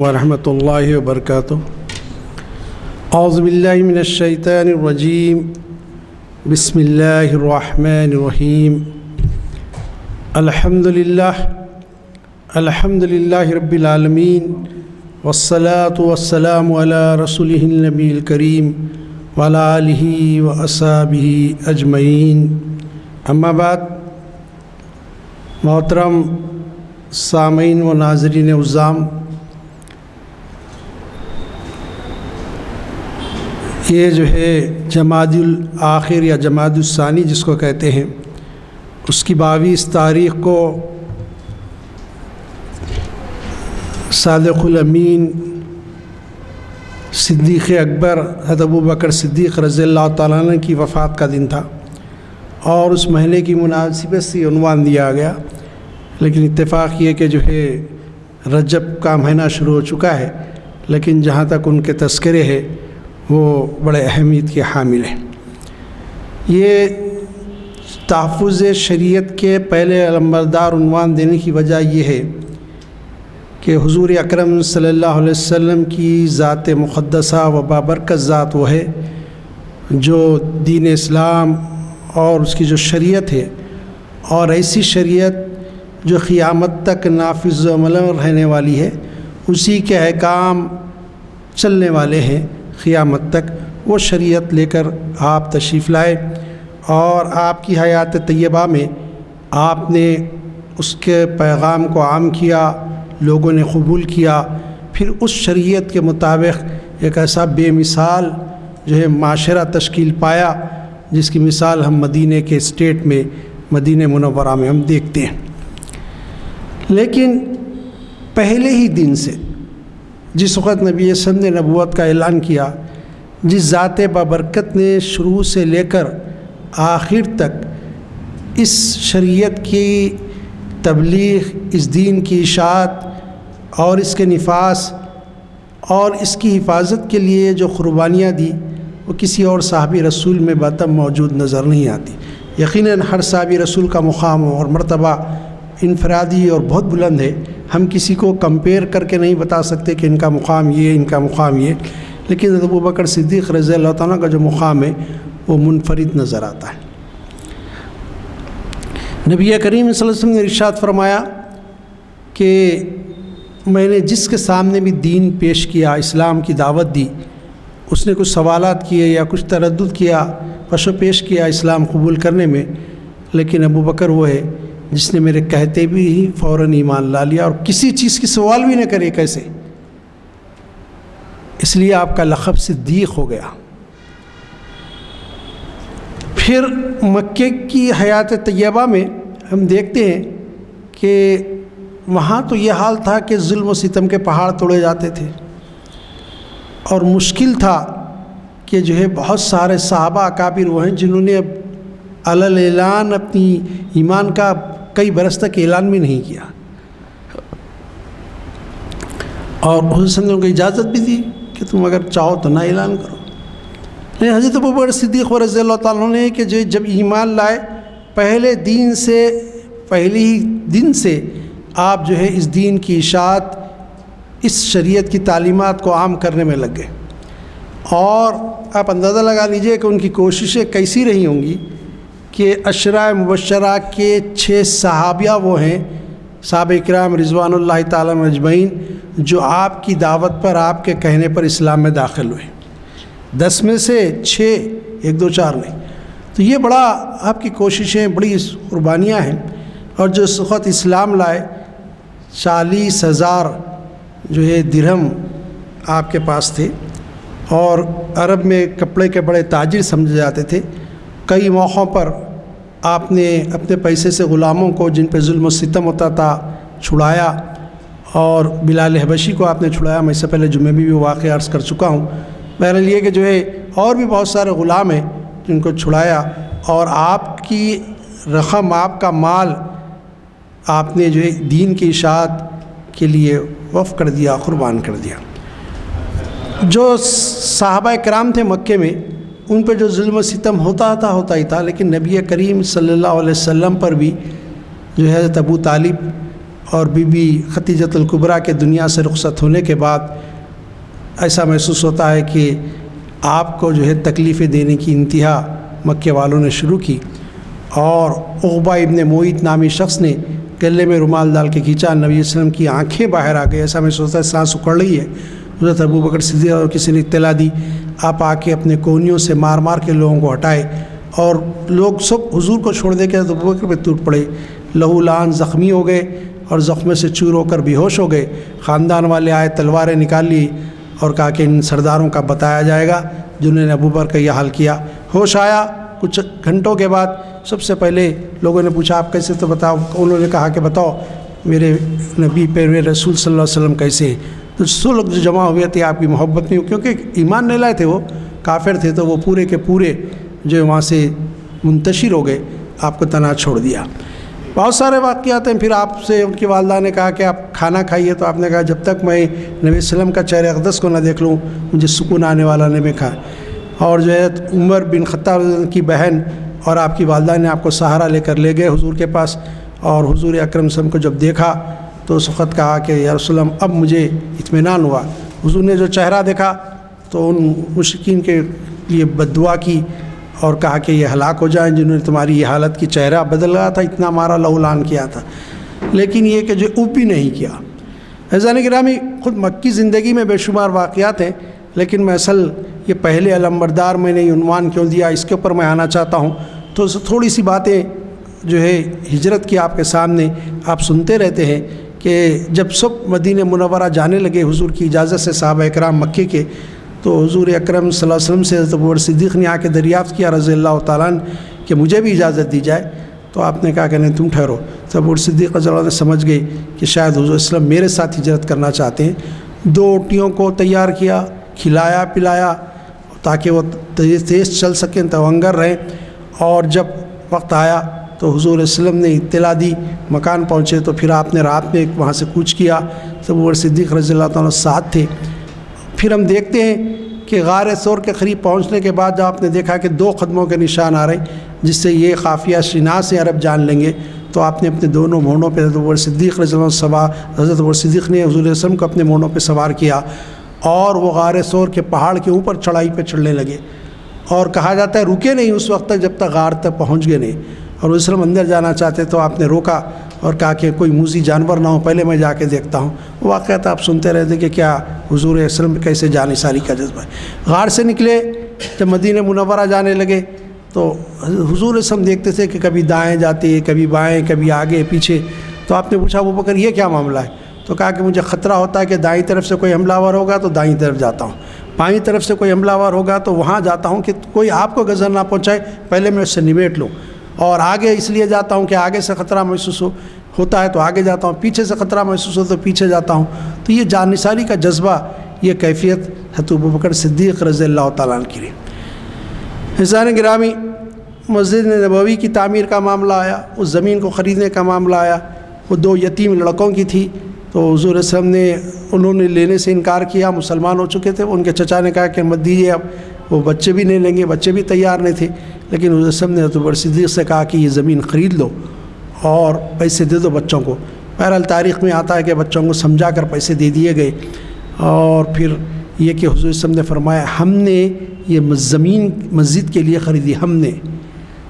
ورحمۃ اللہ وبرکاتہ۔ اعوذ باللہ من الشیطان الرجیم، بسم اللہ الرحمن الرحیم۔ الحمد للہ رب العالمین، والصلاة والسلام علی رسولہ النبی الکریم وعلی آلہ واصحابہ اجمعین۔ اما بعد، محترم سامعین و ناظرین عظام، یہ جو ہے جمادی الآخر یا جمادی الثانی جس کو کہتے ہیں، اس کی 22 تاریخ کو صادق الامین صدیق اکبر حضرت ابوبکر صدیق رضی اللہ تعالیٰ عنہ کی وفات کا دن تھا، اور اس مہینے کی مناسبت سے عنوان دیا گیا۔ لیکن اتفاق یہ کہ جو ہے رجب کا مہینہ شروع ہو چکا ہے، لیکن جہاں تک ان کے تذکرے ہے وہ بڑے اہمیت کے حامل ہیں۔ یہ تحفظ شریعت کے پہلے علمبردار عنوان دینے کی وجہ یہ ہے کہ حضور اکرم صلی اللہ علیہ وسلم کی ذات مقدسہ و بابرکت ذات وہ ہے جو دین اسلام اور اس کی جو شریعت ہے، اور ایسی شریعت جو قیامت تک نافذ و عمل رہنے والی ہے، اسی کے احکام چلنے والے ہیں قیامت تک، وہ شریعت لے کر آپ تشریف لائے، اور آپ کی حیات طیبہ میں آپ نے اس کے پیغام کو عام کیا، لوگوں نے قبول کیا، پھر اس شریعت کے مطابق ایک ایسا بے مثال جو ہے معاشرہ تشکیل پایا، جس کی مثال ہم مدینہ کے اسٹیٹ میں، مدینہ منورہ میں ہم دیکھتے ہیں۔ لیکن پہلے ہی دن سے جس وقت نبی صلی اللہ علیہ وسلم نے نبوت کا اعلان کیا، جس ذات بابرکت نے شروع سے لے کر آخر تک اس شریعت کی تبلیغ، اس دین کی اشاعت اور اس کے نفاذ اور اس کی حفاظت کے لیے جو قربانیاں دی، وہ کسی اور صحابی رسول میں باتم موجود نظر نہیں آتی۔ یقیناً ہر صحابی رسول کا مقام اور مرتبہ انفرادی اور بہت بلند ہے، ہم کسی کو کمپیئر کر کے نہیں بتا سکتے کہ ان کا مقام یہ، ان کا مقام یہ، لیکن حضرت ابوبکر صدیق رضی اللہ تعالیٰ کا جو مقام ہے وہ منفرد نظر آتا ہے۔ نبی کریم صلی اللہ علیہ وسلم نے ارشاد فرمایا کہ میں نے جس کے سامنے بھی دین پیش کیا، اسلام کی دعوت دی، اس نے کچھ سوالات کیے یا کچھ تردد کیا، پش و پیش کیا اسلام قبول کرنے میں، لیکن ابوبکر وہ ہے جس نے میرے کہتے بھی ہی فوراً ایمان لا لیا اور کسی چیز کی سوال بھی نہ کرے کیسے، اس لیے آپ کا لقب صدیق ہو گیا۔ پھر مکے کی حیات طیبہ میں ہم دیکھتے ہیں کہ وہاں تو یہ حال تھا کہ ظلم و ستم کے پہاڑ توڑے جاتے تھے، اور مشکل تھا کہ جو ہے بہت سارے صحابہ اکابر وہ ہیں جنہوں نے علل اعلان اپنی ایمان کا کئی برس تک اعلان بھی نہیں کیا، اور حضرت نے ان کو اجازت بھی دی کہ تم اگر چاہو تو نہ اعلان کرو۔ لیکن حضرت ابوبکر صدیق رضی اللہ تعالیٰ عنہ نے کہ جب ایمان لائے، پہلے ہی دن سے آپ جو ہے اس دین کی اشاعت، اس شریعت کی تعلیمات کو عام کرنے میں لگ گئے، اور آپ اندازہ لگا لیجئے کہ ان کی کوششیں کیسی رہی ہوں گی کہ عشرہ مبشرہ کے 6 صحابیہ وہ ہیں، صحابہ کرام رضوان اللہ تعالیٰ اجمعین، جو آپ کی دعوت پر، آپ کے کہنے پر اسلام میں داخل ہوئے۔ 10 میں سے 6، 1 2 4 نہیں، تو یہ بڑا آپ کی کوششیں، بڑی قربانیاں ہیں۔ اور جو اس وقت اسلام لائے، 40,000 جو ہے درہم آپ کے پاس تھے، اور عرب میں کپڑے کے بڑے تاجر سمجھے جاتے تھے۔ کئی موقعوں پر آپ نے اپنے پیسے سے غلاموں کو جن پہ ظلم و ستم ہوتا تھا چھڑایا، اور بلال حبشی کو آپ نے چھڑایا، میں اس سے پہلے جمعے میں بھی واقعہ عرض کر چکا ہوں۔ بہرحال یہ کہ جو ہے اور بھی بہت سارے غلام ہیں جن کو چھڑایا، اور آپ کی رقم، آپ کا مال آپ نے جو ہے دین کی اشاعت کے لیے وقف کر دیا، قربان کر دیا۔ جو صحابہ کرام تھے مکے میں، ان پہ جو ظلم و ستم ہوتا ہی تھا، لیکن نبی کریم صلی اللہ علیہ وسلم پر بھی جو ہے حضرت ابو طالب اور بی بی خدیجۃ الکبریٰ کے دنیا سے رخصت ہونے کے بعد ایسا محسوس ہوتا ہے کہ آپ کو جو ہے تکلیفیں دینے کی انتہا مکے والوں نے شروع کی، اور عقبہ ابن معیط نامی شخص نے گلے میں رومال ڈال کے کھینچا، نبی صلی اللہ علیہ وسلم کی آنکھیں باہر آ گئی، ایسا محسوس ہوتا ہے سانس اکڑ رہی ہے۔ حضرت ابوبکر صدیق اور کسی نے اطلاع دی، آپ آ کے اپنے کونیوں سے مار مار کے لوگوں کو ہٹائے، اور لوگ سب حضور کو چھوڑ دے کے حضرت ابوبکر پہ ٹوٹ پڑے، لہو لعان زخمی ہو گئے اور زخموں سے چور ہو کر بے ہوش ہو گئے۔ خاندان والے آئے، تلواریں نکال لی اور کہا کہ ان سرداروں کا بتایا جائے گا جنہوں نے ابوبکر کا یہ حال کیا۔ ہوش آیا کچھ گھنٹوں کے بعد، سب سے پہلے لوگوں نے پوچھا آپ کیسے، تو بتاؤ، انہوں نے کہا کہ بتاؤ میرے نبی پہ میرے رسول صلی اللہ علیہ وسلم کیسے ہیں۔ تو سو لوگ جو جمع ہوئے تھے آپ کی محبت میں، کیونکہ ایمان نہیں لائے تھے، وہ کافر تھے، تو وہ پورے کے پورے جو وہاں سے منتشر ہو گئے، آپ کو تنہا چھوڑ دیا۔ بہت سارے واقعات ہیں۔ پھر آپ سے ان کی والدہ نے کہا کہ آپ کھانا کھائیے، تو آپ نے کہا جب تک میں نبی صلی اللہ علیہ وسلم کا چہرہ اقدس کو نہ دیکھ لوں مجھے سکون آنے والا نہیں میں کھا۔ اور جو ہے عمر بن خطاب کی بہن اور آپ کی والدہ نے آپ کو سہارا لے کر لے گئے حضور کے پاس، اور حضور اکرم صلی اللہ علیہ وسلم کو جب دیکھا تو اس وقت کہا کہ یا رسول اللہ اب مجھے اطمینان ہوا۔ حضور نے جو چہرہ دیکھا تو ان مشرکین کے لیے بد دعا کی اور کہا کہ یہ ہلاک ہو جائیں جنہوں نے تمہاری یہ حالت کی، چہرہ بدل گیا تھا، اتنا مارا لہولان کیا تھا، لیکن یہ کہ جو اوپ بھی نہیں کیا۔ عزیزان گرامی، خود مکی زندگی میں بے شمار واقعات ہیں، لیکن میں اصل یہ پہلے علمبردار میں نے یہ عنوان کیوں دیا، اس کے اوپر میں آنا چاہتا ہوں۔ تو تھوڑی سی باتیں جو ہے ہجرت کی آپ کے سامنے آپ سنتے رہتے ہیں کہ جب سب مدینہ منورہ جانے لگے حضور کی اجازت سے، صحابہ اکرام مکے کے، تو حضور اکرم صلی اللہ علیہ وسلم سے حضرت ابوبکر صدیق نے آ کے دریافت کیا رضی اللہ تعالیٰ عنہ کہ مجھے بھی اجازت دی جائے، تو آپ نے کہا کہ نہیں تم ٹھہرو۔ تو ابوبکر صدیق رضی اللہ عنہ سمجھ گئے کہ شاید حضور وسلم میرے ساتھ ہجرت کرنا چاہتے ہیں۔ 2 اونٹیوں کو تیار کیا، کھلایا پلایا تاکہ وہ تیز چل سکیں، توانگر رہیں، اور جب وقت آیا تو حضور صلی اللہ علیہ وسلم نے اطلاع دی، مکان پہنچے تو پھر آپ نے رات میں وہاں سے کوچ کیا، تو ابوبکر صدیق رضی اللہ تعالیٰ ساتھ تھے۔ پھر ہم دیکھتے ہیں کہ غار ثور کے قریب پہنچنے کے بعد جب آپ نے دیکھا کہ 2 قدموں کے نشان آ رہے ہیں جس سے یہ قافیہ شناس عرب جان لیں گے، تو آپ نے اپنے دونوں مونوں پہ حضرت ابوبکر صدیق رضی اللہ عنہ حضرت ابوبکر صدیق نے حضور صلی اللہ علیہ وسلم کو اپنے مونوں پہ سوار کیا، اور وہ غار ثور کے پہاڑ کے اوپر چڑھائی پہ چڑھنے لگے، اور کہا جاتا ہے رکے نہیں اس وقت تک جب تک غار تک پہنچ گئے نہیں، اور حضور صلی اللہ علیہ وسلم اندر جانا چاہتے تو آپ نے روکا اور کہا کہ کوئی موذی جانور نہ ہو، پہلے میں جا کے دیکھتا ہوں۔ واقعات آپ سنتے رہتے کہ کیا حضور علیہ وسلم کیسے جانثاری کا جذبہ ہے۔ غار سے نکلے جب مدینہ منورہ جانے لگے تو حضور علیہ وسلم دیکھتے تھے کہ کبھی دائیں جاتے، کبھی بائیں، کبھی آگے پیچھے۔ تو آپ نے پوچھا ابوبکر یہ کیا معاملہ ہے؟ تو کہا کہ مجھے خطرہ ہوتا ہے کہ دائیں طرف سے کوئی حملہ آور ہوگا تو دائیں طرف جاتا ہوں، بائیں طرف سے کوئی حملہ آور ہوگا تو وہاں جاتا ہوں کہ کوئی آپ کو غضب نہ پہنچائے، پہلے میں اس سے نمٹ لوں، اور آگے اس لیے جاتا ہوں کہ آگے سے خطرہ محسوس ہوتا ہے تو آگے جاتا ہوں، پیچھے سے خطرہ محسوس ہو تو پیچھے جاتا ہوں۔ تو یہ جانثاری کا جذبہ، یہ کیفیت حضرت ابوبکر صدیق رضی اللہ تعالیٰ عنہ کی۔ عزیزان گرامی، مسجد نبوی کی تعمیر کا معاملہ آیا، اس زمین کو خریدنے کا معاملہ آیا، وہ 2 یتیم لڑکوں کی تھی، تو حضور صلی اللہ علیہ وسلم نے انہوں نے لینے سے انکار کیا، مسلمان ہو چکے تھے، ان کے چچا نے کہا کہ مت دیجیے، اب وہ بچے بھی نہیں لیں گے، بچے بھی تیار نہیں تھے، لیکن حضور صلی اللہ علیہ وسلم نے حضرت ابوبکر صدیق سے کہا کہ یہ زمین خرید لو اور پیسے دے دو بچوں کو۔ بہرحال تاریخ میں آتا ہے کہ بچوں کو سمجھا کر پیسے دے دیے گئے، اور پھر یہ کہ حضور صلی اللہ علیہ وسلم نے فرمایا ہم نے یہ زمین مسجد کے لیے خریدی، ہم نے،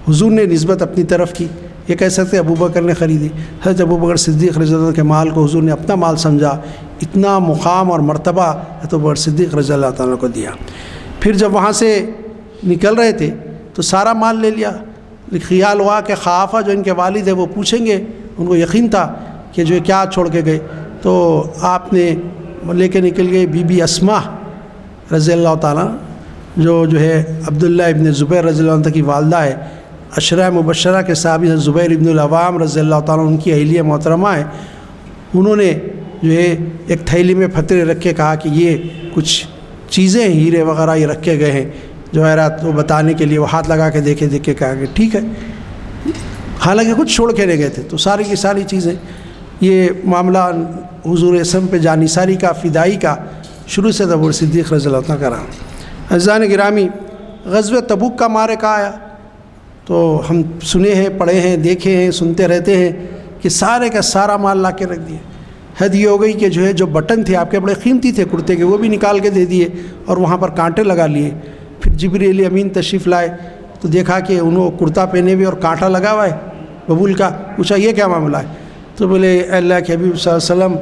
حضور نے نسبت اپنی طرف کی، یہ کہہ سکتے ابوبکر نے خریدی۔ حضرت ابوبکر صدیق رضی اللہ عنہ کے مال کو حضور نے اپنا مال سمجھا، اتنا مقام اور مرتبہ حضرت ابوبکر صدیق رضی اللہ تعالیٰ کو دیا۔ پھر جب وہاں سے نکل رہے تھے تو سارا مال لے لیا، خیال ہوا کہ خافہ جو ان کے والد ہیں وہ پوچھیں گے، ان کو یقین تھا کہ جو کیا چھوڑ کے گئے، تو آپ نے لے کے نکل گئے بی بی اسماء رضی اللہ تعالیٰ، جو ہے عبداللہ ابن زبیر رضی اللہ عنہ کی والدہ ہے، عشرہ مبشرہ کے صحابی زبیر ابن العوام رضی اللہ تعالیٰ ان کی اہلیہ محترمہ ہے۔ انہوں نے جو ہے ایک تھیلی میں پھترے رکھ کے کہا کہ یہ کچھ چیزیں ہیرے وغیرہ یہ رکھے گئے ہیں، جواہرات وہ بتانے کے لیے وہ ہاتھ لگا کے دیکھ کے کہا کہ ٹھیک ہے، حالانکہ کچھ چھوڑ کے نہیں گئے تھے، تو ساری کی ساری چیزیں۔ یہ معاملہ حضور اسم پہ جانثاری کا، فدائی کا شروع سے ابوبکر صدیق رضی اللہ عنہ کا رہا۔ عزیزان گرامی، غزوہ تبوک کا معرکہ آیا تو ہم سنے ہیں، پڑھے ہیں، دیکھے ہیں، سنتے رہتے ہیں کہ سارے کا سارا مال لا کے رکھ دیا۔ حد یہ ہو گئی کہ جو ہے جو بٹن تھے آپ کے بڑے قیمتی تھے کرتے کے، وہ بھی نکال کے دے دیے اور وہاں پر کانٹے لگا لیے۔ پھر جبریل امین تشریف لائے تو دیکھا کہ انہوں کرتا پہنے ہوئے اور کانٹا لگا ہوا ہے ببول کا۔ پوچھا یہ کیا معاملہ ہے؟ تو بولے اللہ کے حبیب صلی اللہ علیہ وسلم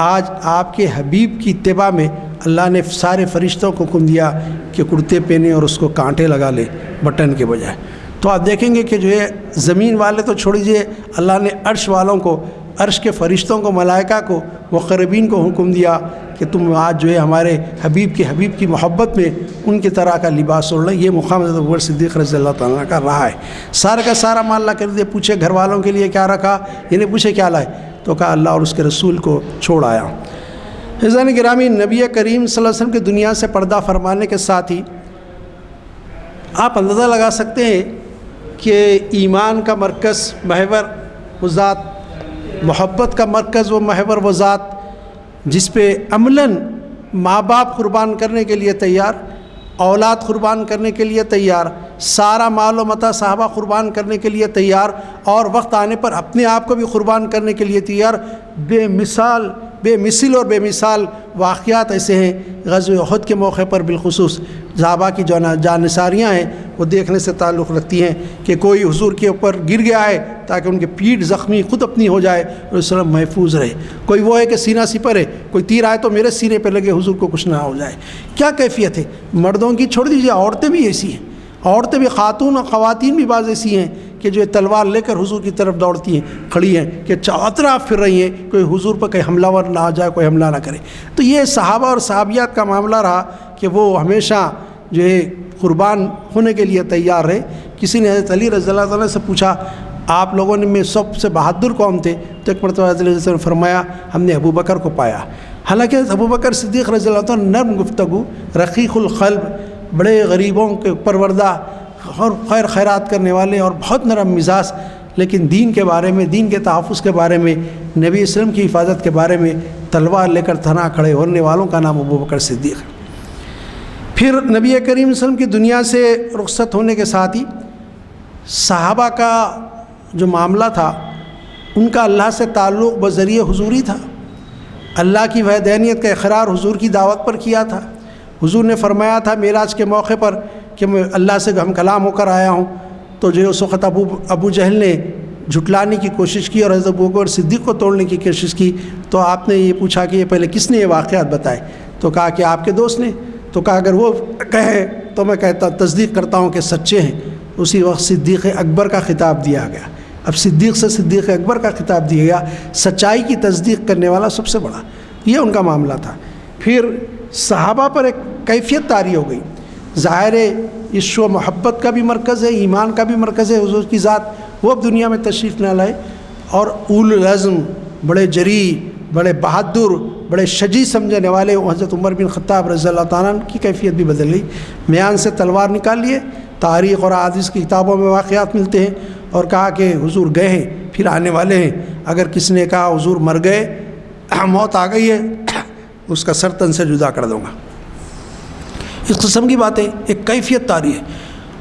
آج آپ کے حبیب کی اتباع میں اللہ نے سارے فرشتوں کو حکم دیا کہ کرتے پہنے اور اس کو کانٹے لگا لے بٹن کے بجائے۔ تو آپ دیکھیں گے کہ جو ہے زمین والے تو چھوڑ دیجیے، اللہ نے عرش والوں کو، عرش کے فرشتوں کو، ملائکہ کو، مقربین کو حکم دیا کہ تم آج جو ہے ہمارے حبیب کی محبت میں ان کی طرح کا لباس اوڑھ لیں۔ یہ مقام حضرت ابوبکر صدیق رضی اللہ تعالیٰ کا رہا ہے۔ سارا کا سارا مال لا کر دے۔ پوچھے گھر والوں کے لیے کیا رکھا؟ انہیں پوچھے کیا لائے؟ تو کہا اللہ اور اس کے رسول کو چھوڑ آیا۔ عزیزان گرامی، نبی کریم صلی اللہ علیہ وسلم کے دنیا سے پردہ فرمانے کے ساتھ ہی آپ اندازہ لگا سکتے ہیں کہ ایمان کا مرکز محور وہ ذات، محبت کا مرکز وہ محور وہ ذات جس پہ عملاً ماں باپ قربان کرنے کے لیے تیار، اولاد قربان کرنے کے لیے تیار، سارا مال و متاع صحابہ قربان کرنے کے لیے تیار، اور وقت آنے پر اپنے آپ کو بھی قربان کرنے کے لیے تیار۔ بے مثل اور بے مثال واقعات ایسے ہیں۔ غزوہ احد کے موقع پر بالخصوص صحابہ کی جو جانثاریاں ہیں وہ دیکھنے سے تعلق رکھتی ہیں کہ کوئی حضور کے اوپر گر گیا ہے تاکہ ان کی پیٹھ زخمی خود اپنی ہو جائے اور اس طرح محفوظ رہے، کوئی وہ ہے کہ سینہ سپر ہے، کوئی تیر آئے تو میرے سینے پہ لگے حضور کو کچھ نہ ہو جائے۔ کیا کیفیت ہے مردوں کی، چھوڑ دیجیے عورتیں بھی ایسی ہیں، عورتیں بھی، خاتون اور خواتین بھی بعض ایسی ہیں کہ جو تلوار لے کر حضور کی طرف دوڑتی ہیں، کھڑی ہیں کہ چاروں طرف پھر رہی ہیں کوئی حضور پر کہیں حملہ ور نہ آ جائے، کوئی حملہ نہ کرے۔ تو یہ صحابہ اور صحابیات کا معاملہ رہا کہ وہ ہمیشہ جو ہے قربان ہونے کے لیے تیار رہے۔ کسی نے حضرت علی رضی اللہ تعالیٰ سے پوچھا آپ لوگوں نے میں سب سے بہادر قوم تھے؟ تو ایک مرتبہ حضرت علی نے فرمایا ہم نے ابوبکر کو پایا۔ حالانکہ ابوبکر صدیق رضی اللہ تعالیٰ نرم گفتگو، رقیق القلب، بڑے غریبوں کے پروردہ اور خیر خیرات کرنے والے اور بہت نرم مزاج، لیکن دین کے بارے میں، دین کے تحفظ کے بارے میں، نبی اسلام کی حفاظت کے بارے میں تلوار لے کر تھنا کھڑے ہونے والوں کا نام ابوبکر صدیق ہے۔ پھر نبی کریم صلی اللہ علیہ وسلم کی دنیا سے رخصت ہونے کے ساتھ ہی صحابہ کا جو معاملہ تھا ان کا اللہ سے تعلق بذریعہ حضوری تھا۔ اللہ کی وحدانیت کا اقرار حضور کی دعوت پر کیا تھا۔ حضور نے فرمایا تھا معراج کے موقع پر کہ میں اللہ سے ہم کلام ہو کر آیا ہوں، تو جو اس وقت ابو جہل نے جھٹلانے کی کوشش کی اور حضرت ابوبکر صدیق کو توڑنے کی کوشش کی، تو آپ نے یہ پوچھا کہ یہ پہلے کس نے یہ واقعات بتائے؟ تو کہا کہ آپ کے دوست نے۔ تو کہا اگر وہ کہے تو میں کہتا تصدیق کرتا ہوں کہ سچے ہیں۔ اسی وقت صدیق اکبر کا خطاب دیا گیا۔ اب صدیق سے صدیق اکبر کا خطاب دیا گیا، سچائی کی تصدیق کرنے والا سب سے بڑا، یہ ان کا معاملہ تھا۔ پھر صحابہ پر ایک کیفیت طاری ہو گئی، ظاہر عشق و محبت کا بھی مرکز ہے، ایمان کا بھی مرکز ہے حضور کی ذات، وہ اب دنیا میں تشریف نہ لائے، اور اول العزم، بڑے جری، بڑے بہادر، بڑے شجیع سمجھنے والے حضرت عمر بن خطاب رضی اللہ تعالیٰ عنہ کی کیفیت بھی بدل گئی۔ میان سے تلوار نکال لیے، تاریخ اور احادیث کی کتابوں میں واقعات ملتے ہیں، اور کہا کہ حضور گئے ہیں پھر آنے والے ہیں۔ اگر کسی نے کہا حضور مر گئے، موت آ گئی ہے، اس کا سر تن سے جدا کر دوں گا۔ اس قسم کی باتیں ایک کیفیت طاری ہے،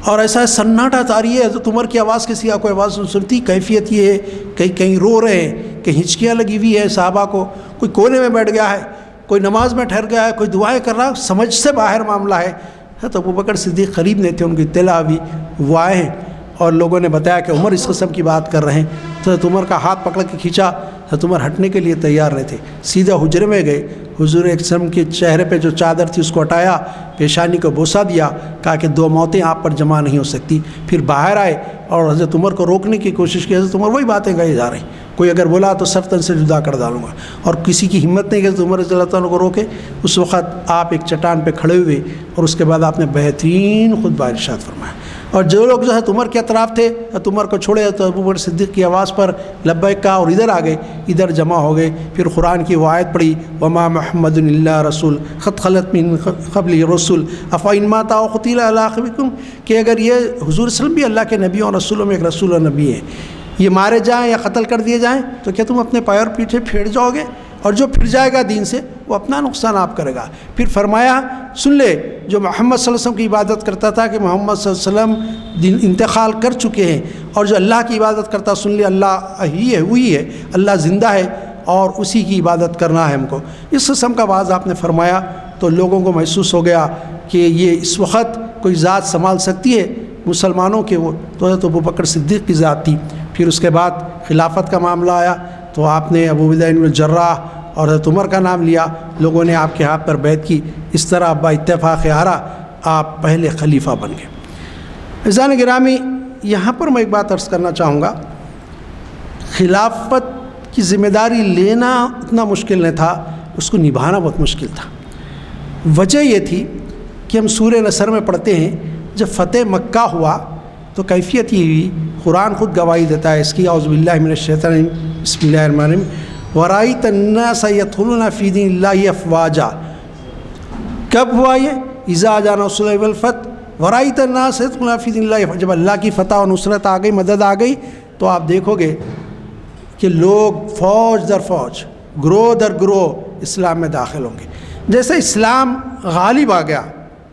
اور ایسا سناٹا طاری ہے، حضرت عمر کی آواز کے سوا کوئی آواز نہیں سنتی۔ کیفیت یہ ہے کہیں رو رہے ہیں، کہیں ہچکیاں لگی ہوئی ہے صحابہ کو، کوئی کونے میں بیٹھ گیا ہے، کوئی نماز میں ٹھہر گیا ہے، کوئی دعائیں کر رہا ہے، سمجھ سے باہر معاملہ ہے۔ حضرت ابوبکر صدیق قریب نہیں تھے، ان کی اطلاع بھی، وہ آئے ہیں اور لوگوں نے بتایا کہ عمر اس قسم کی بات کر رہے ہیں۔ تو حضرت عمر کا ہاتھ پکڑ کے کھینچا، حضرت عمر ہٹنے کے لیے تیار نہیں تھے، سیدھا حجرے میں گئے۔ حضور ایک قسم کے چہرے پہ جو چادر تھی اس کو ہٹایا، پیشانی کو بوسہ دیا، کہا کہ 2 موتیں آپ پر جمع نہیں ہو سکتی۔ پھر باہر آئے اور حضرت عمر کو روکنے کی کوشش کی۔ حضرت عمر وہی باتیں کہی جا رہی، کوئی اگر بولا تو سر تن سے جدا کر ڈالوں گا، اور کسی کی ہمت نہیں کہ حضرت عمر رضی اللہ تعالیٰ کو روکے۔ اس وقت آپ ایک چٹان پہ کھڑے ہوئے، اور اس کے بعد آپ نے بہترین خطبہ ارشاد فرمایا، اور جو لوگ جو حضرت عمر کے اطراف تھے حضرت عمر کو چھوڑے، حضرت ابوبکر صدیق کی آواز پر لبیک کہا اور ادھر آ گئے، ادھر جمع ہو گئے۔ پھر قرآن کی وہ آیت پڑھی، وما محمد الا رسول قد خلت من قبلہ الرسل افإن مات أو قتل على أعقابكم، کہ اگر یہ حضور صلی اللہ علیہ وسلم بھی اللہ کے نبیوں اور رسولوں میں ایک رسول اور نبی ہے، یہ مارے جائیں یا قتل کر دیے جائیں تو کیا تم اپنے پائے اور پیچھے پھیڑ جاؤ گے؟ اور جو پھر جائے گا دین سے وہ اپنا نقصان آپ کرے گا۔ پھر فرمایا سن لے، جو محمد صلی اللہ علیہ وسلم کی عبادت کرتا تھا کہ محمد صلی اللہ علیہ وسلم دین انتقال کر چکے ہیں، اور جو اللہ کی عبادت کرتا سن لے اللہ ہی ہے، وہی ہے، اللہ زندہ ہے اور اسی کی عبادت کرنا ہے ہم کو۔ اس قسم کا واضح آپ نے فرمایا تو لوگوں کو محسوس ہو گیا کہ یہ اس وقت کوئی ذات سنبھال سکتی ہے مسلمانوں کے، وہ تو حضرت ابوبکر صدیق کی ذات تھی۔ پھر اس کے بعد خلافت کا معاملہ آیا تو آپ نے ابو عبیدہ بن الجراح اور حضرت عمر کا نام لیا، لوگوں نے آپ کے ہاتھ پر بیعت کی، اس طرح با اتفاق آرا آپ پہلے خلیفہ بن گئے۔ عزیزان گرامی، یہاں پر میں ایک بات عرض کرنا چاہوں گا، خلافت کی ذمہ داری لینا اتنا مشکل نہیں تھا، اس کو نبھانا بہت مشکل تھا۔ وجہ یہ تھی کہ ہم سورہ نصر میں پڑھتے ہیں جب فتح مکہ ہوا تو کیفیت یہ ہوئی، قرآن خود گواہی دیتا ہے اس کی، اعوذ باللہ من الشیطان الرجیم، بسم اللہ الرحمن الرحیم، وَرَأَيْتَ النَّاسَ يَدْخُلُونَ فِي دِينِ اللَّهِ أَفْوَاجًا۔ کب ہوا یہ؟ اِذَا جَاءَ نَصْرُ اللَّهِ وَالْفَتْحُ وَرَأَيْتَ النَّاسَ يَدْخُلُونَ فِي دِينِ اللَّهِ۔ جب اللہ کی فتح و نصرت آ گئی، مدد آ گئی، تو آپ دیکھو گے کہ لوگ فوج در فوج، گروہ در گروہ اسلام میں داخل ہوں گے۔ جیسے اسلام غالب آ گیا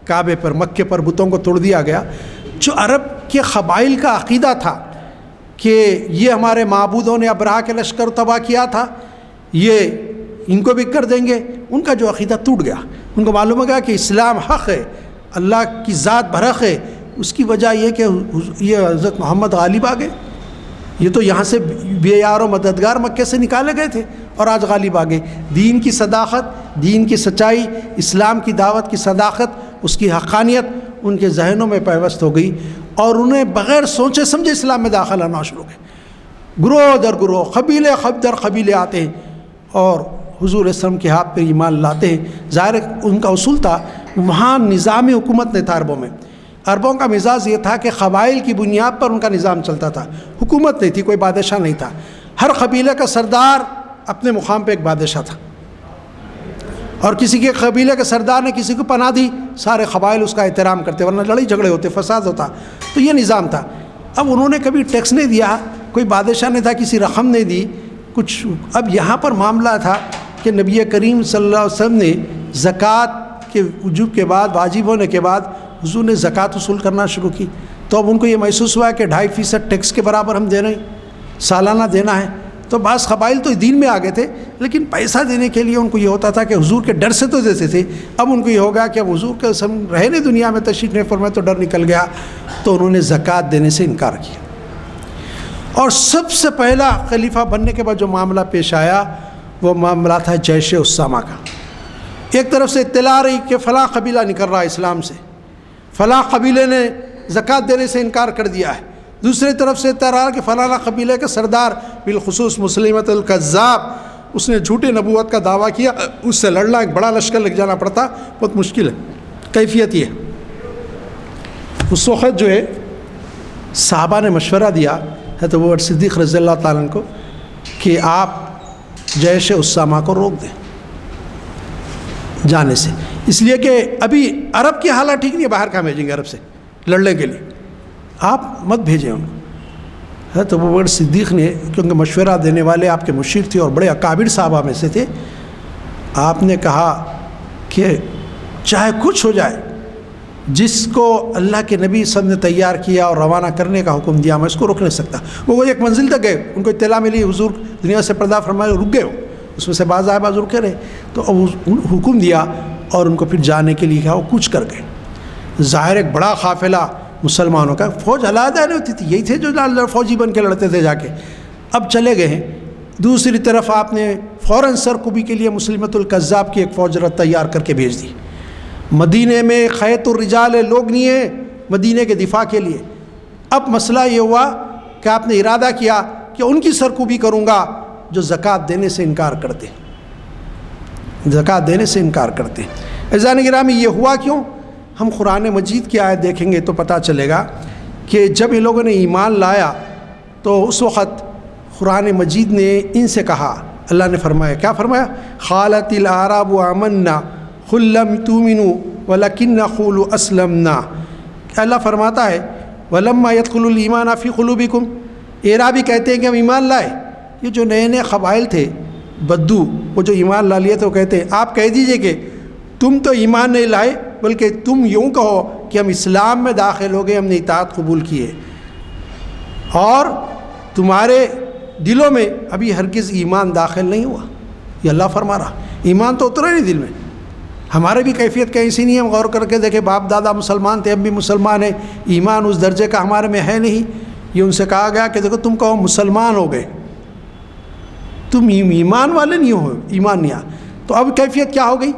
کعبے پر، مکے پر بتوں کو توڑ دیا گیا، جو عرب کے قبائل کا عقیدہ تھا کہ یہ ہمارے معبودوں نے ابرہہ کے لشکر تباہ کیا تھا، یہ ان کو بھی کر دیں گے، ان کا جو عقیدہ ٹوٹ گیا۔ ان کو معلوم ہو گیا کہ اسلام حق ہے، اللہ کی ذات برحق ہے۔ اس کی وجہ یہ کہ یہ حضرت محمد غالب آ گئے، یہ تو یہاں سے بے یار و مددگار مکے سے نکالے گئے تھے اور آج غالب آ گئے۔ دین کی صداقت، دین کی سچائی، اسلام کی دعوت کی صداقت، اس کی حقانیت ان کے ذہنوں میں پیوست ہو گئی اور انہیں بغیر سوچے سمجھے اسلام میں داخل ہونا شروع ہو گئے۔ گروہ در گروہ، قبیلے در قبیلے آتے ہیں اور حضور اسلام کے ہاتھ پہ ایمان لاتے ہیں۔ ظاہر ان کا اصول تھا، وہاں نظام حکومت نہیں تھا عربوں میں، عربوں کا مزاج یہ تھا کہ قبائل کی بنیاد پر ان کا نظام چلتا تھا، حکومت نہیں تھی، کوئی بادشاہ نہیں تھا۔ ہر قبیلے کا سردار اپنے مقام پہ ایک بادشاہ تھا، اور کسی کے قبیلے کے سردار نے کسی کو پناہ دی، سارے قبائل اس کا احترام کرتے، ورنہ لڑائی جھگڑے ہوتے، فساد ہوتا۔ تو یہ نظام تھا۔ اب انہوں نے کبھی ٹیکس نہیں دیا، کوئی بادشاہ نہیں تھا، کسی رقم نہیں دی کچھ۔ اب یہاں پر معاملہ تھا کہ نبی کریم صلی اللہ علیہ وسلم نے زکوٰۃ کے وجوب کے بعد، واجب ہونے کے بعد حضور نے زکوٰۃ وصول کرنا شروع کی، تو اب ان کو یہ محسوس ہوا کہ 2.5% ٹیکس کے برابر ہم دے رہے ہیں، سالانہ دینا ہے۔ تو بعض قبائل تو دین میں آ گئے تھے، لیکن پیسہ دینے کے لیے ان کو یہ ہوتا تھا کہ حضور کے ڈر سے تو دیتے تھے، اب ان کو یہ ہوگا کہ اب حضور کے رہے نہیں دنیا میں، تشریف نہیں فرمائے، تو ڈر نکل گیا، تو انہوں نے زکوٰۃ دینے سے انکار کیا۔ اور سب سے پہلا خلیفہ بننے کے بعد جو معاملہ پیش آیا وہ معاملہ تھا جیش اسامہ کا۔ ایک طرف سے اطلاع رہی کہ فلاں قبیلہ نکل رہا ہے اسلام سے، فلاں قبیلے نے زکوٰۃ دینے سے انکار کر دیا ہے، دوسری طرف سے اطلاع کہ فلاں قبیلے کا سردار بالخصوص مسلمۃ الکذاب، اس نے جھوٹی نبوت کا دعویٰ کیا، اس سے لڑنا ایک بڑا لشکر لگ جانا پڑتا، بہت مشکل ہے۔ کیفیت یہ اس وقت جو ہے صحابہ نے مشورہ دیا حضرت ابوبکر صدیق رضی اللہ تعالیٰ عنہ کو کہ آپ جیش اسامہ کو روک دیں جانے سے، اس لیے کہ ابھی عرب کی حالت ٹھیک نہیں ہے، باہر کہاں بھیجیں گے عرب سے لڑنے کے لیے، آپ مت بھیجیں ان کو۔ حضرت ابوبکر صدیق نے، کیونکہ مشورہ دینے والے آپ کے مشیر تھے اور بڑے اکابر صحابہ میں سے تھے، آپ نے کہا کہ چاہے کچھ ہو جائے، جس کو اللہ کے نبی صلی اللہ علیہ وسلم نے تیار کیا اور روانہ کرنے کا حکم دیا، میں اس کو روک نہیں سکتا۔ وہ ایک منزل تک گئے، ان کو اطلاع ملی حضور دنیا سے پردہ فرمائے، رک گئے، اس میں سے بعض آئے بعض رکے رہے، تو حکم دیا اور ان کو پھر جانے کے لیے کہا، وہ کچھ کر گئے۔ ظاہر ایک بڑا قافلہ مسلمانوں کا، فوج علیحدہ نہیں ہوتی تھی، یہی تھے جو فوجی بن کے لڑتے تھے جا کے، اب چلے گئے ہیں۔ دوسری طرف آپ نے فوراً سرکوبی کے لیے مسلمۃ الکذاب کی ایک فوج تیار کر کے بھیج دی۔ مدینے میں خیط الرجال لوگ نہیں ہیں مدینے کے دفاع کے لیے۔ اب مسئلہ یہ ہوا کہ آپ نے ارادہ کیا کہ ان کی سرکوبی کروں گا جو زکوٰۃ دینے سے انکار کرتے ہیں، زکوٰۃ دینے سے انکار کرتے ہیں۔ عزیزان گرامی، یہ ہوا کیوں؟ ہم قرآن مجید کی آیت دیکھیں گے تو پتہ چلے گا کہ جب ان لوگوں نے ایمان لایا تو اس وقت قرآن مجید نے ان سے کہا، اللہ نے فرمایا، کیا فرمایا؟ قالت الاعراب آمنا قل لم تؤمنوا ولکن نقول اسلمنا۔ اللہ فرماتا ہے ولما يدخل الايمان في قلوبكم، اعرابی کہتے ہیں کہ ہم ایمان لائے۔ یہ جو نئے نئے قبائل تھے بدو وہ جو ایمان لا لیے تو کہتے ہیں آپ کہہ دیجئے کہ تم تو ایمان نہیں لائے، بلکہ تم یوں کہو کہ ہم اسلام میں داخل ہو گئے، ہم نے اطاعت قبول کی ہے، اور تمہارے دلوں میں ابھی ہرگز ایمان داخل نہیں ہوا۔ یہ اللہ فرما رہا، ایمان تو اترا نہیں دل میں۔ ہمارے بھی کیفیت کہیں ایسی نہیں ہے، ہم غور کر کے دیکھیں باپ دادا مسلمان تھے، ہم بھی مسلمان ہیں، ایمان اس درجے کا ہمارے میں ہے نہیں۔ یہ ان سے کہا گیا کہ دیکھو تم کہو مسلمان ہو گئے، تم ایمان والے نہیں ہو، ایمان نہیں آ۔ تو اب کیفیت کیا ہو گئی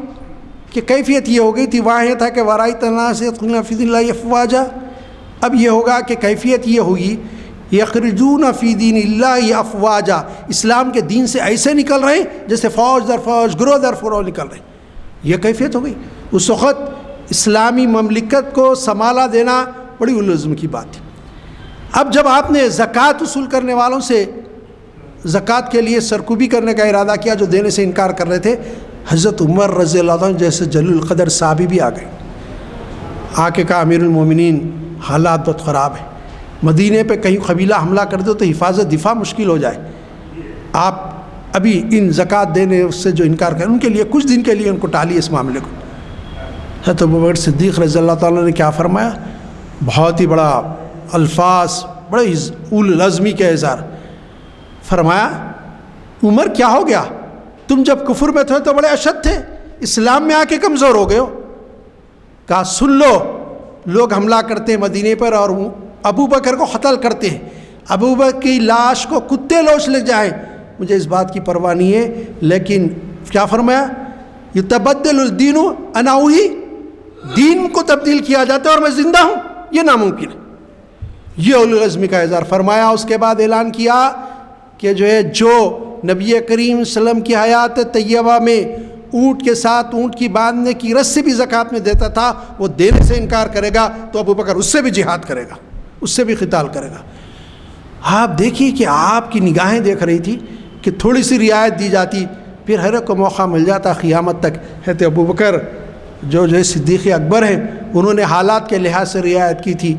کہ کیفیت یہ ہو گئی تھی، وہاں یہ تھا کہ ورائت الناس يدخلون في دين الله افواجا، اب یہ ہوگا کہ کیفیت یہ ہوگی یخرجون فی دین اللہ افواجا، اسلام کے دین سے ایسے نکل رہے ہیں جیسے فوج در فوج، گروہ در گروہ نکل رہے ہیں۔ یہ کیفیت ہو گئی۔ اس وقت اسلامی مملکت کو سنبھالا دینا بڑی لازم کی بات تھی۔ اب جب آپ نے زکوٰۃ وصول کرنے والوں سے زکوٰۃ کے لیے سرکوبی کرنے کا ارادہ کیا، جو دینے سے انکار کر رہے تھے، حضرت عمر رضی اللہ عنہ جیسے جلیل القدر صحابی بھی آ گئے، آ کے کہا امیر المومنین حالات بہت خراب ہیں، مدینے پہ کہیں قبیلہ حملہ کر دو تو حفاظت دفاع مشکل ہو جائے، آپ ابھی ان زکوٰۃ دینے سے جو انکار کریں ان کے لیے کچھ دن کے لیے ان کو ٹالیے اس معاملے کو۔ حضرت ابوبکر صدیق رضی اللہ تعالیٰ نے کیا فرمایا، بہت ہی بڑا الفاظ، بڑے اول العزمی کے اظہار، فرمایا عمر کیا ہو گیا، تم جب کفر میں تھے تو بڑے اشد تھے، اسلام میں آ کے کمزور ہو گئے ہو۔ کہا سن لو، لوگ حملہ کرتے ہیں مدینے پر اور ابو بکر کو قتل کرتے ہیں، ابو بکر کی لاش کو کتے لوچ لے جائیں، مجھے اس بات کی پرواہ نہیں ہے، لیکن کیا فرمایا، یتبدل الدین انا وہی، دین کو تبدیل کیا جاتا ہے اور میں زندہ ہوں، یہ ناممکن ہے۔ یہ اولو العزم کا اظہار فرمایا۔ اس کے بعد اعلان کیا کہ جو ہے جو نبی کریم صلی اللہ علیہ وسلم کی حیات طیبہ میں اونٹ کے ساتھ اونٹ کی باندھنے کی رس سے بھی زکوٰۃ میں دیتا تھا، وہ دینے سے انکار کرے گا تو ابو بکر اس سے بھی جہاد کرے گا، اس سے بھی قتال کرے گا۔ آپ دیکھیے کہ آپ کی نگاہیں دیکھ رہی تھی کہ تھوڑی سی رعایت دی جاتی، پھر ہر ایک کو موقع مل جاتا قیامت تک۔ حضرت ابو بکر جو صدیق اکبر ہیں، انہوں نے حالات کے لحاظ سے رعایت کی تھی،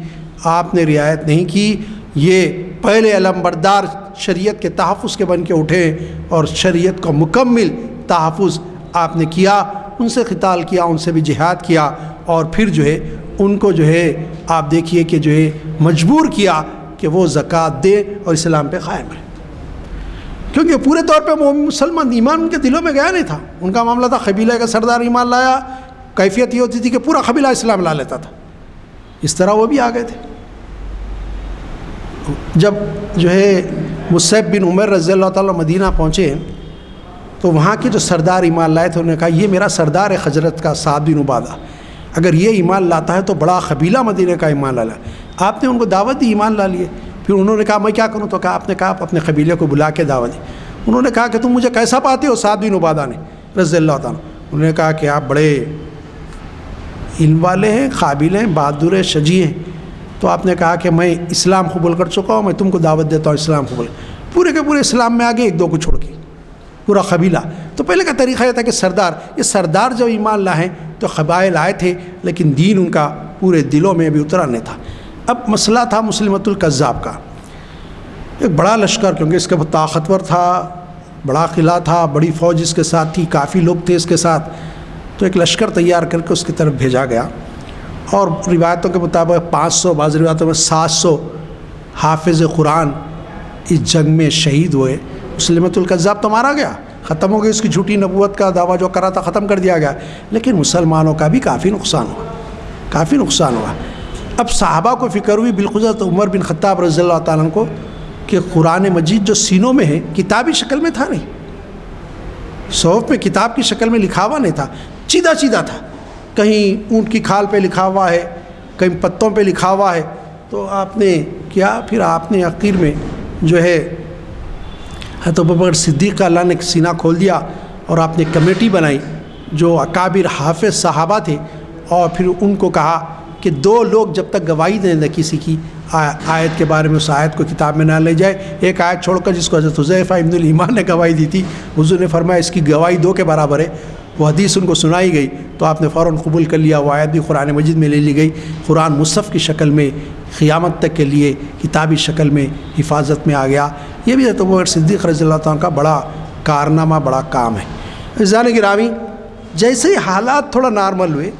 آپ نے رعایت نہیں کی۔ یہ پہلے علمبردار شریعت کے تحفظ کے بن کے اٹھے اور شریعت کا مکمل تحفظ آپ نے کیا، ان سے قتال کیا، ان سے بھی جہاد کیا، اور پھر جو ہے ان کو جو ہے آپ دیکھیے کہ جو ہے مجبور کیا کہ وہ زکوٰۃ دے اور اسلام پہ قائم رہے، کیونکہ پورے طور پہ مسلمان ایمان ان کے دلوں میں گیا نہیں تھا۔ ان کا معاملہ تھا قبیلہ کا سردار ایمان لایا، کیفیت یہ ہوتی تھی کہ پورا قبیلہ اسلام لا لیتا تھا، اس طرح وہ بھی آ گئے تھے۔ جب جو ہے مصعب بن عمر رضی اللہ تعالیٰ مدینہ پہنچے تو وہاں کے جو سردار ایمان لائے تھے، انہوں نے کہا یہ میرا سردار ہے خزرج کا سعد بن عبادہ، اگر یہ ایمان لاتا ہے تو بڑا قبیلہ مدینہ کا ایمان لا۔ آپ نے ان کو دعوت دی، ایمان لا لیے۔ پھر انہوں نے کہا میں کیا کروں، تو کہا آپ نے کہا آپ اپنے قبیلے کو بلا کے دعوت دی۔ انہوں نے کہا کہ تم مجھے کیسا پاتے ہو، سعد بن عبادہ نے رضی اللہ تعالیٰ۔ انہوں نے کہا کہ آپ بڑے علم والے ہیں، قابل ہیں، بہادر ہیں، شجیع ہیں۔ تو آپ نے کہا کہ میں اسلام قبول کر چکا ہوں، میں تم کو دعوت دیتا ہوں اسلام قبول۔ پورے کے پورے اسلام میں آگے، ایک دو کو چھوڑ کے پورا قبیلہ۔ تو پہلے کا طریقہ یہ تھا کہ یہ سردار جب ایمان لائے تو قبائل آئے تھے، لیکن دین ان کا پورے دلوں میں بھی اترا نہیں تھا۔ اب مسئلہ تھا مسلمۃ الکذاب کا، ایک بڑا لشکر، کیونکہ اس کا بہت طاقتور تھا، بڑا قلعہ تھا، بڑی فوج اس کے ساتھ تھی، کافی لوگ تھے اس کے ساتھ، تو ایک لشکر تیار کر کے اس کی طرف بھیجا گیا، اور روایتوں کے مطابق 500، بعض روایتوں میں 700 حافظ قرآن اس جنگ میں شہید ہوئے۔ مسلمۃ الکذاب تو مارا گیا، ختم ہو گئی، اس کی جھوٹی نبوت کا دعویٰ جو کرا تھا ختم کر دیا گیا، لیکن مسلمانوں کا بھی کافی نقصان ہوا، کافی نقصان ہوا۔ اب صحابہ کو فکر ہوئی، بالخصوص عمر بن خطاب رضی اللہ تعالیٰ عنہ کو، کہ قرآن مجید جو سینوں میں ہے کتابی شکل میں تھا نہیں، صحف میں کتاب کی شکل میں لکھا ہوا نہیں تھا، سیدھا سیدھا تھا، کہیں اونٹ کی کھال پہ لکھا ہوا ہے، کہیں پتوں پہ لکھا ہوا ہے۔ تو آپ نے کیا، پھر آپ نے آخر میں جو ہے حضرت ابوبکر صدیق کا اللہ نے سینہ کھول دیا، اور آپ نے کمیٹی بنائی جو اکابر حافظ صحابہ تھے، اور پھر ان کو کہا کہ 2 لوگ جب تک گواہی دیں نہ کسی کی آیت کے بارے میں، اس آیت کو کتاب میں نہ لے جائے، ایک آیت چھوڑ کر جس کو حضرت حذیفہ ابن الیمان نے گواہی دی تھی، حضور نے فرمایا اس کی گواہی 2 کے برابر ہے۔ وہ حدیث ان کو سنائی گئی تو آپ نے فوراً قبول کر لیا، وہ آیت بھی قرآن مجید میں لے لی گئی، قرآن مصحف کی شکل میں قیامت تک کے لیے کتابی شکل میں حفاظت میں آ گیا۔ یہ بھی حضرت ابوبکر صدیق رضی اللہ تعالیٰ کا بڑا کارنامہ، بڑا کام ہے۔ عزیزان گرامی، جیسے ہی حالات تھوڑا نارمل ہوئے،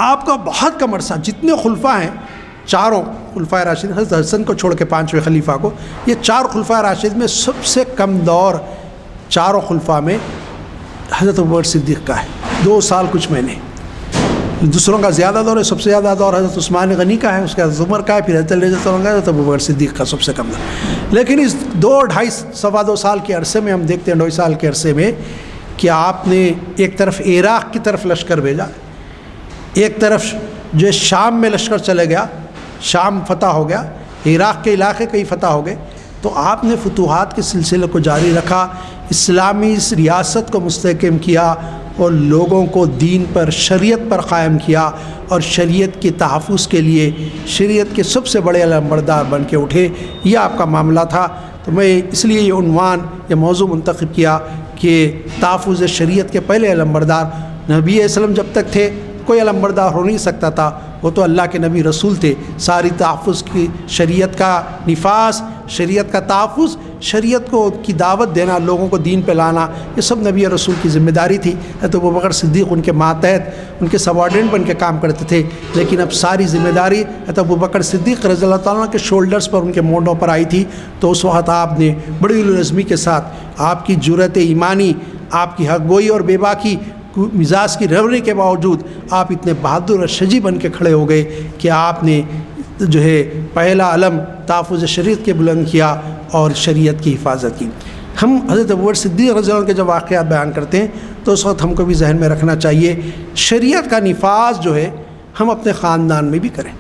آپ کا بہت کم عرصہ، جتنے خلفاء ہیں چاروں خلفائے راشدین، حضرت حسن کو چھوڑ کے 5ویں خلیفہ کو، یہ 4 خلفائے راشد میں سب سے کم دور چاروں خلفاء میں حضرت ابوبکر صدیق کا ہے، 2 سال کچھ مہینے۔ دوسروں کا زیادہ دور ہے، سب سے زیادہ دور حضرت عثمان غنی کا ہے، اس کے حضرت عمر کا ہے، پھر حضرت علی رضی اللہ عنہ کا ہے، حضرت ابوبکر صدیق کا سب سے کم دور۔ لیکن اس 2-2.5 سال کے عرصے میں ہم دیکھتے ہیں، 2 سال کے عرصے میں کہ آپ نے ایک طرف عراق کی طرف لشکر بھیجا، ایک طرف جو شام میں لشکر چلے گیا، شام فتح ہو گیا، عراق کے علاقے کئی فتح ہو گئے، تو آپ نے فتوحات کے سلسلے کو جاری رکھا، اسلامی اس ریاست کو مستحکم کیا اور لوگوں کو دین پر، شریعت پر قائم کیا، اور شریعت کے تحفظ کے لیے شریعت کے سب سے بڑے علمبردار بن کے اٹھے۔ یہ آپ کا معاملہ تھا۔ تو میں اس لیے یہ عنوان، یہ موضوع منتخب کیا کہ تحفظ شریعت کے پہلے علمبردار نبی علیہ السلام جب تک تھے کوئی علمبردار ہو نہیں سکتا تھا، وہ تو اللہ کے نبی رسول تھے۔ ساری تحفظ کی، شریعت کا نفاذ، شریعت کا تحفظ، شریعت کو کی دعوت دینا، لوگوں کو دین پہ لانا، یہ سب نبی رسول کی ذمہ داری تھی۔ حضرت ابوبکر صدیق ان کے ماتحت، ان کے سبارڈینٹ بن کے کام کرتے تھے، لیکن اب ساری ذمہ داری حضرت ابوبکر صدیق رضی اللہ تعالیٰ کے شولڈرز پر، ان کے مونڈوں پر آئی تھی۔ تو اس وقت آپ نے بڑی العزمی کے ساتھ، آپ کی جرأت ایمانی، آپ کی حق گوئی اور بے باکی مزاج کی رونے کے باوجود آپ اتنے بہادر اور شجاع بن کے کھڑے ہو گئے کہ آپ نے جو ہے پہلا علم تحفظ شریعت کے بلند کیا اور شریعت کی حفاظت کی۔ ہم حضرت ابوبکر صدیق رضی اللہ عنہ کے جب واقعات بیان کرتے ہیں تو اس وقت ہم کو بھی ذہن میں رکھنا چاہیے، شریعت کا نفاذ جو ہے ہم اپنے خاندان میں بھی کریں۔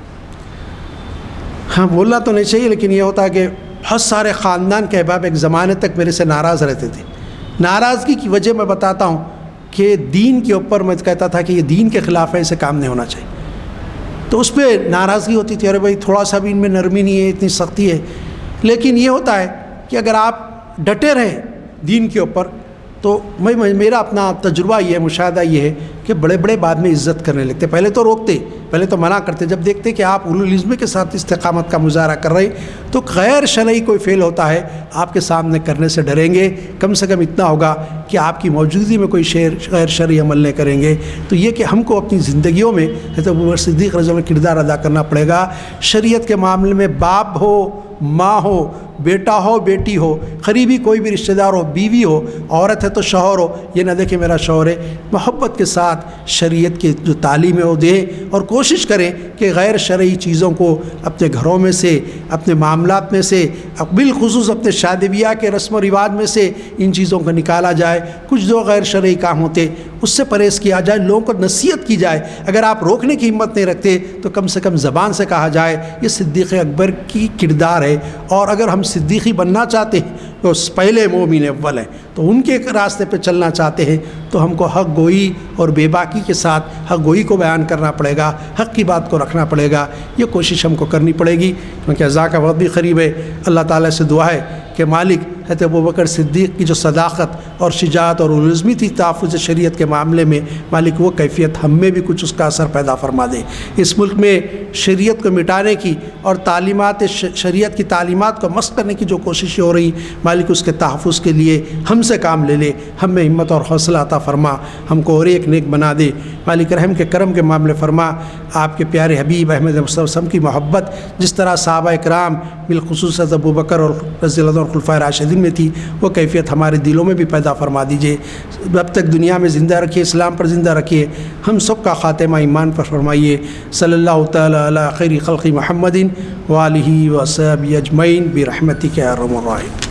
ہاں بولنا تو نہیں چاہیے، لیکن یہ ہوتا ہے کہ بہت سارے خاندان کے احباب ایک زمانے تک میرے سے ناراض رہتے تھے۔ ناراضگی کی وجہ میں بتاتا ہوں کہ دین کے اوپر میں کہتا تھا کہ یہ دین کے خلاف ہے، ایسے کام نہیں ہونا چاہیے، تو اس پہ ناراضگی ہوتی تھی، ارے بھائی تھوڑا سا بھی ان میں نرمی نہیں ہے، اتنی سختی ہے۔ لیکن یہ ہوتا ہے کہ اگر آپ ڈٹے رہیں دین کے اوپر، تو میرا اپنا تجربہ یہ ہے، مشاہدہ یہ ہے کہ بڑے بڑے بعد میں عزت کرنے لگتے۔ پہلے تو روکتے، پہلے تو منع کرتے، جب دیکھتے کہ آپ اولوالعزمی کے ساتھ استقامت کا مظاہرہ کر رہے ہیں تو غیر شرعی کوئی فعل ہوتا ہے آپ کے سامنے کرنے سے ڈریں گے۔ کم سے کم اتنا ہوگا کہ آپ کی موجودگی میں کوئی غیر شرعی عمل نہیں کریں گے۔ تو یہ کہ ہم کو اپنی زندگیوں میں حضرت ابوبکر صدیق رضی اللہ عنہ کردار ادا کرنا پڑے گا۔ شریعت کے معاملے میں باپ ہو، ماں ہو، بیٹا ہو، بیٹی ہو، قریبی کوئی بھی رشتہ دار ہو، بیوی ہو، عورت ہے تو شوہر ہو، یہ نہ دیکھیں میرا شوہر ہے، محبت کے ساتھ شریعت کی جو تعلیم ہے وہ دیں، اور کوشش کریں کہ غیر شرعی چیزوں کو اپنے گھروں میں سے، اپنے معاملات میں سے، بالخصوص اپنے شادی بیاہ کے رسم و رواج میں سے ان چیزوں کو نکالا جائے۔ کچھ جو غیر شرعی کام ہوتے اس سے پرہیز کیا جائے، لوگوں کو نصیحت کی جائے۔ اگر آپ روکنے کی ہمت نہیں رکھتے تو کم سے کم زبان سے کہا جائے یہ صدیق اکبر کی کردار ہے، اور اگر ہم صدیقی بننا چاہتے ہیں تو پہلے مومن اول ہیں، تو ان کے راستے پہ چلنا چاہتے ہیں تو ہم کو حق گوئی اور بے باکی کے ساتھ حق گوئی کو بیان کرنا پڑے گا، حق کی بات کو رکھنا پڑے گا۔ یہ کوشش ہم کو کرنی پڑے گی، کیونکہ عزا کا وقت بھی قریب ہے۔ اللہ تعالیٰ سے دعا ہے کہ مالک حضرت ابوبکر صدیق کی جو صداقت اور شجاعت اور العزمی تھی تحفظ شریعت کے معاملے میں، مالک وہ کیفیت ہم میں بھی کچھ اس کا اثر پیدا فرما دے۔ اس ملک میں شریعت کو مٹانے کی اور تعلیمات شریعت کی تعلیمات کو مسخ کرنے کی جو کوششیں ہو رہی، مالک اس کے تحفظ کے لیے ہم سے کام لے لے، ہم میں ہمت اور حوصلہ عطا فرما، ہم کو اور ایک نیک بنا دے۔ مالک رحم کے کرم کے معاملے فرما، آپ کے پیارے حبیب احمد مصطفیٰ وسلم کی محبت جس طرح صحابہ اکرام بالخصوص حضرت ابوبکر اور رضی اللہ عنہ اور خلفائے راشدین میں تھی، وہ کیفیت ہمارے دلوں میں بھی پیدا فرما دیجیے۔ اب تک دنیا میں زندہ رکھیے، اسلام پر زندہ رکھیے، ہم سب کا خاتمہ ایمان پر فرمائیے۔ صلی اللہ تعالیٰ علی خیر خلق محمد وآلہ وصحبہ اجمعین برحمتک یا ارحم الراحمین۔